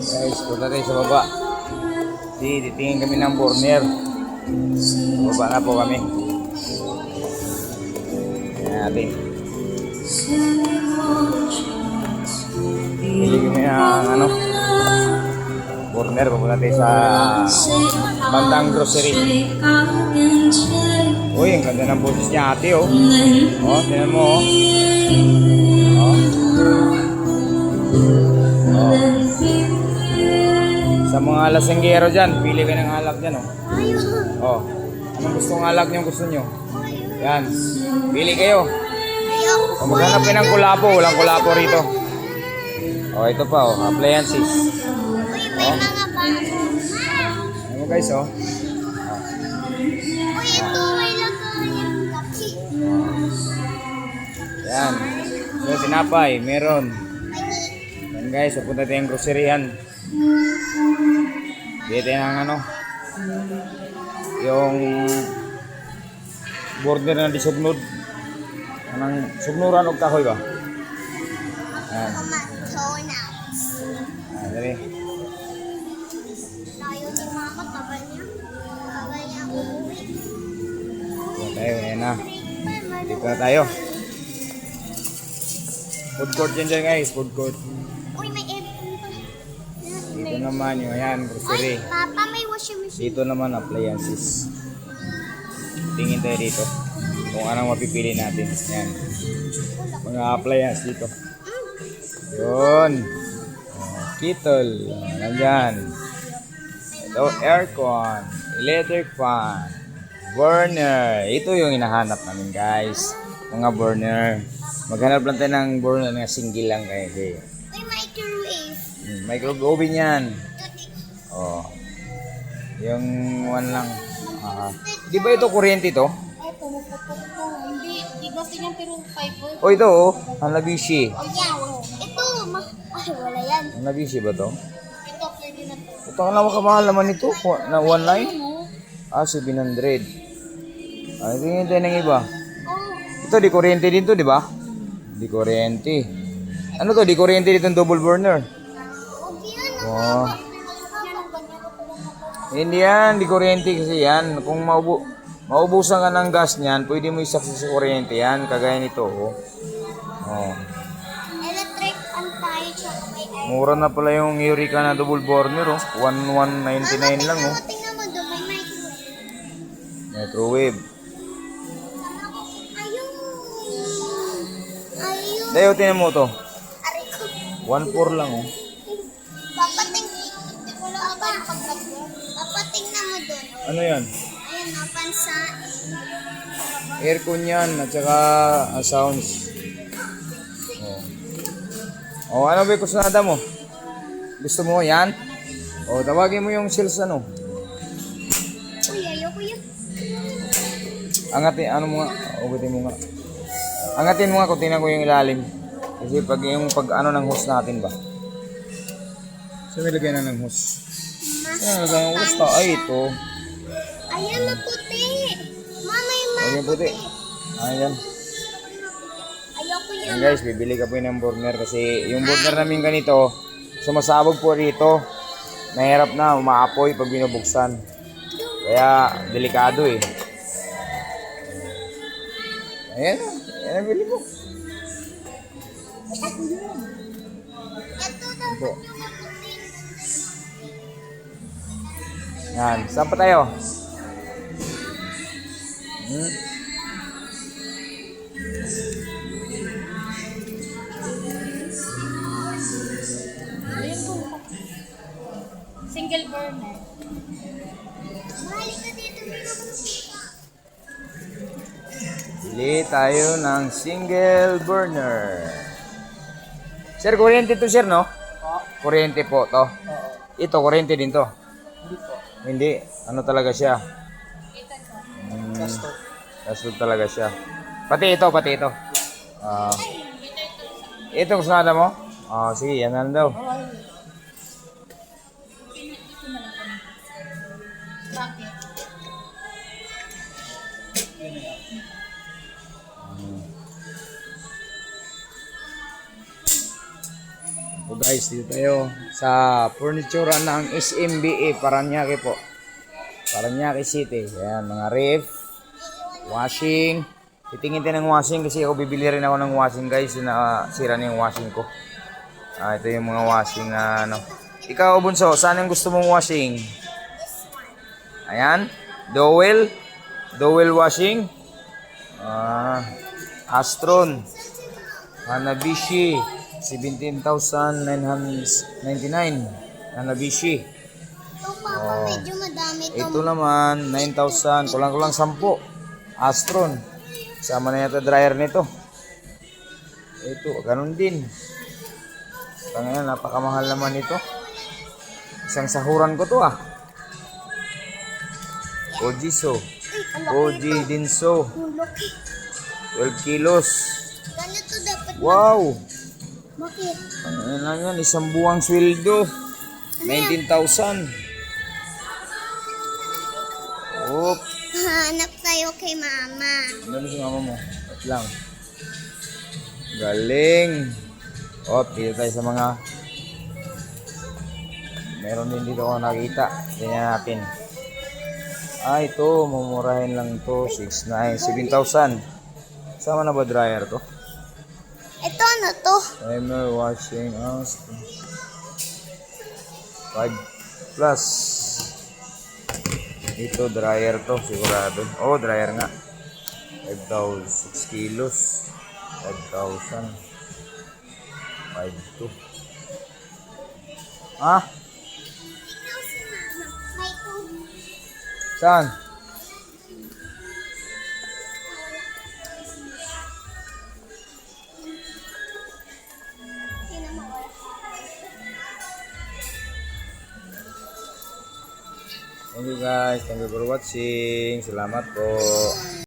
Guys, punta tayo sa baba. Titingin kami ng burner. Sa baba na po kami. Ayan natin. Pili kami ng burner. Pupunta tayo sa bandang grocery. Uy, ang ganda ng boses niya ate oh. Oh, tinan mo oh. Oh. Oh. Sa mga lasenggero dyan, pili kayo ng alak dyan oh. Oh. Anong gustong alak nyo gusto nyo? Yan. Pili kayo. Kung maghanap kayo ng kulapo, walang kulapo rito. Oh, ito pa oh, appliances. Oh. Ano guys oh. Yan. So, tinapay, meron. Yan guys, pupunta tayong groceryan. Dito ng yung border na disugnod. Anong sugnuran o kahoy ba? Yan. Yan, dali. Tayo, yan na. Dito na tayo. Food court dyan guys, food court. Uy, may aircon pa. Dito naman yung ayan, grocery. Papa, may washing machine. Dito naman appliances. Tingin tayo dito kung anong mapipili natin. Yan. Mga appliances dito. Yun. Kettle. Nandyan. Ito, aircon. Electric fan. Burner. Ito yung hinahanap namin guys. Mga burner. Maghanap lang tayo ng burner na single lang kayo. Uy, microwave. Microwave oven yan. Oh. Yung one lang. Di ba ito kuryente ito? Ay, pumupupok to. Hindi kasi yan pero 5 O ito oh. Hanabishi. Oh, yeah. Ito, ay, wala yan. Hanabishi ba to? Ito, pwede na to. Ito ang nakamahal naman ito. Na 1 line? Ano? 700. Ay, tingin tayo ng iba. Oh, Ito, di kuryente din to, di ba? Di kuryente. Ano to? Di kuryente dito yung double burner. okay yan. Oh. Hindi yan, di kuryente kasi yan. Kung maubusan ka ng gas niyan, pwede mo isaksa sa kuryente yan. Kagaya nito. Oh. Oh. Electric ang tayo, tsaka may air. Mura na pala yung Eureka na double burner. Oh. 1199 lang. Oh. Tingnan mo doon, may microwave. Microwave. Ayun. Ayun. Dayo, tinan mo to. Aray ko. 1.4 lang. Oh. Papating. Wala ka ba yung pag-vlog? Papating na mo doon. Ano yan? Ayun, napansain. Aircon yan at saka sounds. Oh. Oh, ano ba kusada mo? Gusto mo yan? Oh, tawagin mo yung sales ano. Uy, ayoko yun. Angatin, ano mo nga? Ugutin mo nga. Angatin mo nga kung tingnan ko yung ilalim. Kasi pag ano ng hose natin ba? Saan nilagay na ng hose? Saan nilagay ng hose? Ay, ito. Ayan na puti. Mama, yung Ay, yung puti. Ayan. ayoko yun. Ayan guys, bibili ka po ng burner kasi yung burner namin ganito, sumasabog po rito. Mahirap na, umaapoy pag binubuksan. Kaya, delikado eh. Ayan, ayan ang bili mo. Ito daw Ito. yung maputi. Yan, saan pa tayo? Ayun po. Single burner. Mahali ka dito. Bili tayo ng single burner. Sir, kuryente to sir, no? Kuryente po to. Ito, kuryente din to. Hindi po. Hindi, ano talaga siya? Gasto. Gasol talaga siya. Pati ito, pati ito. Ito gusto nada mo? Sige, yan na lang daw. Bakit? O guys, dito tayo sa furniture ng SMBA Paranaque po. Paranaque City. Ayan, mga ref, washing. Titingin tayo ng washing kasi ako bibili rin ako ng washing guys. Sira na yung washing ko. Ito yung mga washing na ano. Ikaw, Bunso, saan yung gusto mong washing? Ayan, Dowel. Dowel washing. Astron. Hanabishi. 17,999. Hanabishi. Ito papa, medyo madami to. Ito naman, 9,000. Kulang-kulang 10. Astron. Sama na yata dryer nito. Ito, ganun din. Ngayon, napakamahal naman ito. Isang sahuran ko to ah. Ojiso. Oji Dinso. 12 kilos. Ganito dapat. Wow! Bakit? Ano lang yan, isang buwang sweldo. 19,000. Oop. Hanap tayo kay mama. Ano si mama mo? Wait lang. Galing. Oop, dito tayo sa mga meron din dito ako nakita. Tingnan natin. Ito, mumurahin lang to. 6,900, 7,000. Sama na ba dryer to? Ito ano to? Timer, washing, 5 plus. Ito, dryer to, sigurado. Oh, dryer nga. 5,000, 6 kilos. 5,000. 5,2. Ah? Saan? Thank you guys. Thank you for watching. Salamat po.